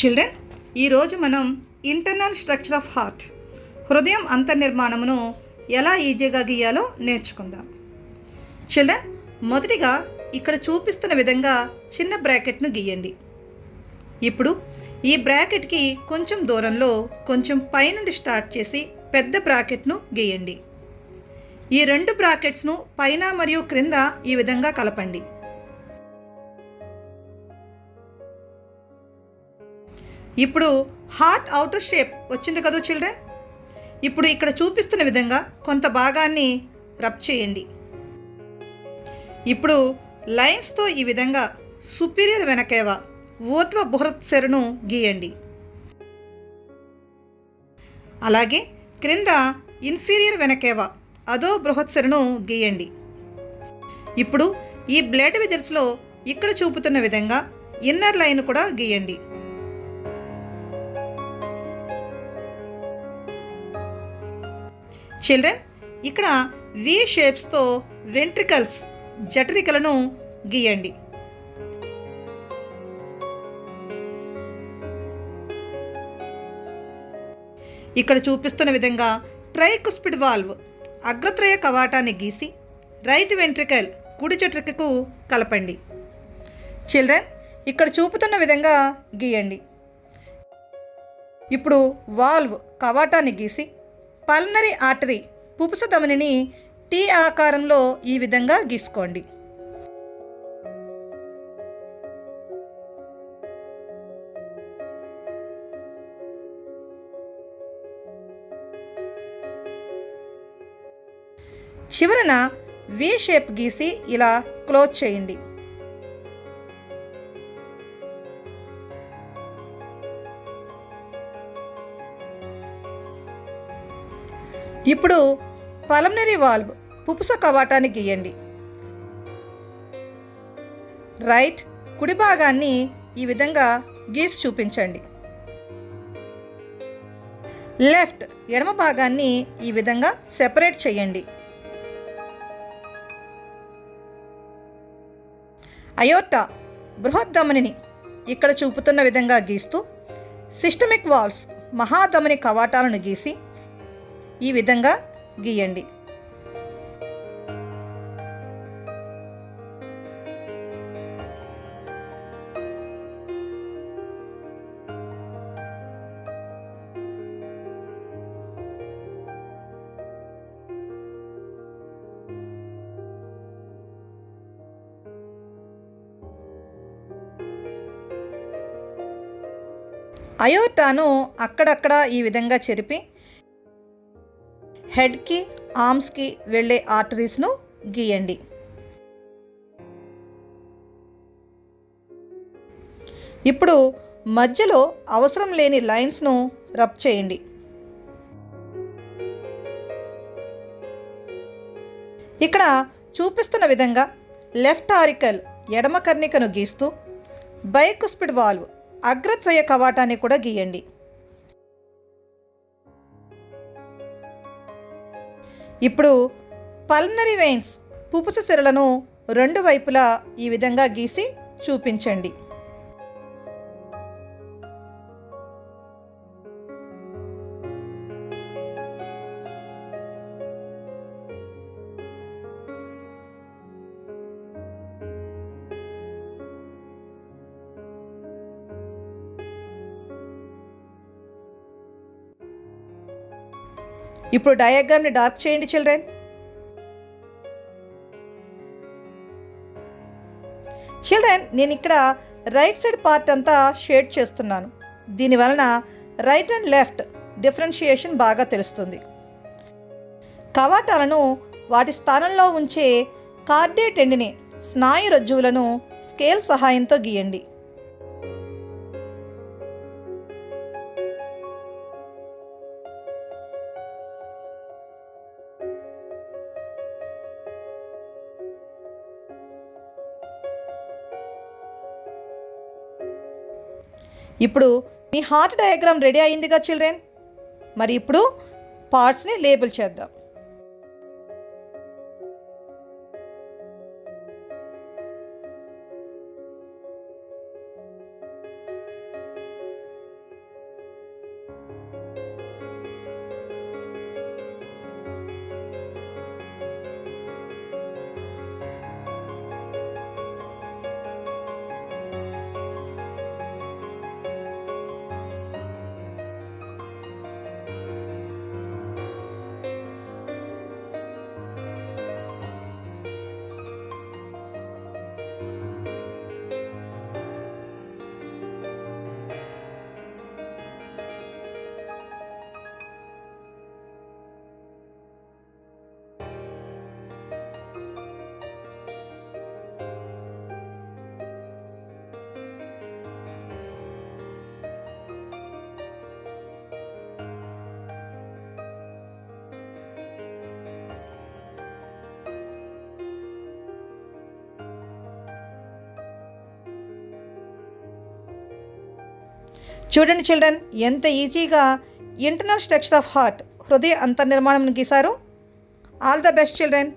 Children, ఈరోజు మనం internal structure of heart, హృదయం అంతర్నిర్మాణమును ఎలా ఈజీగా గీయాలో నేర్చుకుందాం. చిల్డ్రన్, మొదటిగా ఇక్కడ చూపిస్తున్న విధంగా చిన్న బ్రాకెట్ను గీయండి. ఇప్పుడు ఈ బ్రాకెట్కి కొంచెం దూరంలో కొంచెం పైనుండి స్టార్ట్ చేసి పెద్ద బ్రాకెట్ను గీయండి. ఈ రెండు బ్రాకెట్స్ను పైన మరియు క్రింద ఈ విధంగా కలపండి. ఇప్పుడు హార్ట్ అవుటర్ షేప్ వచ్చింది కదా చిల్డ్రన్. ఇప్పుడు ఇక్కడ చూపిస్తున్న విధంగా కొంత భాగాన్ని రబ్ చేయండి. ఇప్పుడు లైన్స్తో ఈ విధంగా సుపీరియర్ వెనకేవ ఊర్ధ్వ బృహత్సెరను గీయండి. అలాగే క్రింద ఇన్ఫీరియర్ వెనకేవ అదో బృహత్సెరను గీయండి. ఇప్పుడు ఈ బ్లడ్ వెజల్స్లో ఇక్కడ చూపుతున్న విధంగా ఇన్నర్ లైన్ కూడా గీయండి. చిల్డ్రన్, ఇక్కడ వి షేప్స్తో వెంట్రికల్స్ జఠరికలను గీయండి. ఇక్కడ చూపిస్తున్న విధంగా ట్రైకుస్పిడ్ వాల్వ్ అగ్రత్రయ కవాటాన్ని గీసి రైట్ వెంట్రికల్ కుడి జఠరికకు కలపండి. చిల్డ్రన్, ఇక్కడ చూపుతున్న విధంగా గీయండి. ఇప్పుడు వాల్వ్ కవాటాన్ని గీసి పల్మనరీ ఆర్టరీ పుపుస ధమనిని టీ ఆకారంలో ఈ విధంగా గీసుకోండి. చివరన వి షేప్ గీసి ఇలా క్లోజ్ చేయండి. ఇప్పుడు పల్మనరీ వాల్వ్ పుపుస కవాటాన్ని గీయండి. రైట్ కుడి భాగాన్ని ఈ విధంగా గీసి చూపించండి. లెఫ్ట్ ఎడమ భాగాన్ని ఈ విధంగా సెపరేట్ చేయండి. అయోర్టా బృహద్దమనిని ఇక్కడ చూపుతున్న విధంగా గీస్తూ సిస్టమిక్ వాల్వ్స్ మహాధమని కవాటాలను గీసి ఈ విధంగా గీయండి. అయోర్టాను అక్కడక్కడ ఈ విధంగా చెరిపి హెడ్కి ఆర్మ్స్కి వెళ్ళే ఆర్టరీస్ను గీయండి. ఇప్పుడు మధ్యలో అవసరం లేని లైన్స్ను రబ్ చేయండి. ఇక్కడ చూపిస్తున్న విధంగా లెఫ్ట్ ఆరికల్ ఎడమ కర్ణికను గీస్తూ బైకుస్పిడ్ వాల్వ్ అగ్రత్వయ కవాటాన్ని కూడా గీయండి. ఇప్పుడు పల్మనరీ వెయిన్స్ పుపుస సిరలను రెండు వైపులా ఈ విధంగా గీసి చూపించండి. ఇప్పుడు డయాగ్రామ్ని డార్క్ చేయండి చిల్డ్రన్. నేను ఇక్కడ రైట్ సైడ్ పార్ట్ అంతా షేడ్ చేస్తున్నాను. దీనివలన రైట్ అండ్ లెఫ్ట్ డిఫరెన్షియేషన్ బాగా తెలుస్తుంది. కవాటాలను వాటి స్థానంలో ఉంచే కార్డే టెండిని స్నాయు రజ్జువులను స్కేల్ సహాయంతో గీయండి. ఇప్పుడు మీ హార్ట్ డయాగ్రామ్ రెడీ అయిందిగా చిల్డ్రన్. మరి ఇప్పుడు పార్ట్స్ని లేబుల్ చేద్దాం. చూడండి చిల్డ్రన్, ఎంత ఈజీగా ఇంటర్నల్ స్ట్రక్చర్ ఆఫ్ హార్ట్ హృదయ అంతర్నిర్మాణం గీశారు. All the best children.